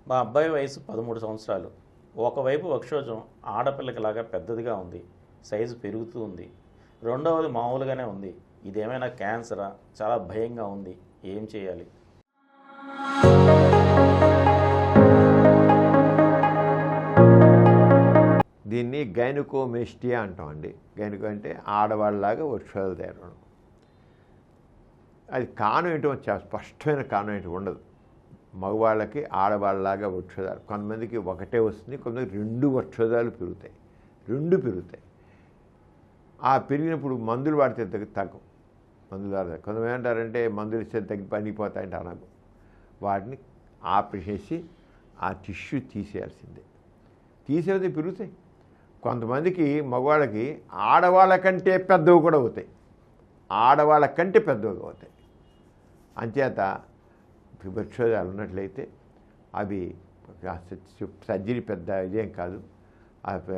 మా అబ్బాయి వయసు 13 సంవత్సరాలు. ఒకవైపు వక్షోజం ఆడపిల్లకిలాగా పెద్దదిగా ఉంది, సైజు పెరుగుతూ ఉంది. రెండవది మామూలుగానే ఉంది. ఇదేమైనా క్యాన్సరా? చాలా భయంగా ఉంది. ఏం చేయాలి? దీన్ని గైనకోమెస్టియా అంటామండి. గైనకో అంటే ఆడవాళ్ళలాగా వక్షోజాలు తయారవడం. అది కారణం ఏంటో స్పష్టమైన కారణం ఏంటో ఉండదు. మగవాళ్ళకి ఆడవాళ్ళలాగా వక్షోజాలు కొంతమందికి ఒకటే వస్తుంది, కొంతమందికి 2 వక్షోజాలు పెరుగుతాయి. 2 పెరుగుతాయి. ఆ పెరిగినప్పుడు మందులు వాడితే తగ్గవు. మందులు వాడతారు. కొంతమంది ఏమంటారంటే మందులు ఇస్తే పనిపోతాయంటే అనకు. వాటిని ఆపరేషన్ చేసి ఆ టిష్యూ తీసేయాల్సిందే. తీసేది పెరుగుతాయి. కొంతమందికి మగవాళ్ళకి ఆడవాళ్ళ కంటే పెద్దవి కూడా అవుతాయి. ఆడవాళ్ళ కంటే పెద్దవిగా అవుతాయి. అంచేత వక్షోజాలు ఉన్నట్లయితే అవి సర్జరీ పెద్ద ఇదేం కాదు.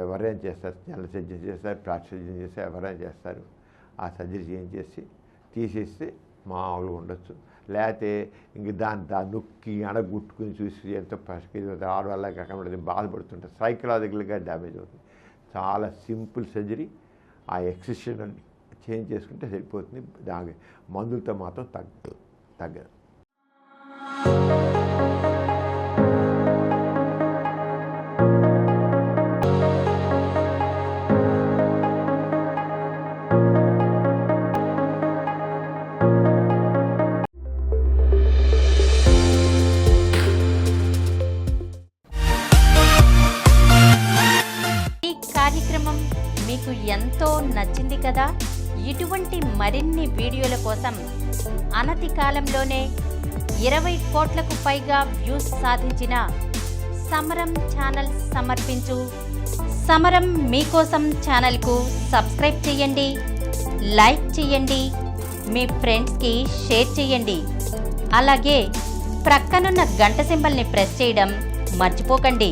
ఎవరైనా చేస్తారు, నెల సర్జరీ చేస్తారు, సర్జరీ చేస్తారు, ఎవరైనా చేస్తారు. ఆ సర్జరీ చేసి తీసేస్తే మామూలుగా ఉండొచ్చు. లేకపోతే ఇంక దాన్ని నొక్కి అడగొట్టుకుని చూసి ఎంతో ఆడవాళ్ళ కాకుండా బాధపడుతుంటారు. సైకలాజికల్గా డ్యామేజ్ అవుతుంది. చాలా సింపుల్ సర్జరీ. ఆ ఎక్సిషన్ అన్ని చేంజ్ చేసుకుంటే సరిపోతుంది. దాని మందులతో మాత్రం తగ్గదు. ఈ కార్యక్రమం మీకు ఎంతో నచ్చింది కదా. ఇటువంటి మరిన్ని వీడియోల కోసం అనతి కాలంలోనే 20 కోట్లకు పైగా వ్యూస్ సాధించిన సమరం ఛానల్ సమర్పించు సమరం మీకోసం ఛానల్కు సబ్స్క్రైబ్ చేయండి, లైక్ చేయండి, మీ ఫ్రెండ్స్కి షేర్ చేయండి. అలాగే ప్రక్కనున్న గంట సింబల్ని ప్రెస్ చేయడం మర్చిపోకండి.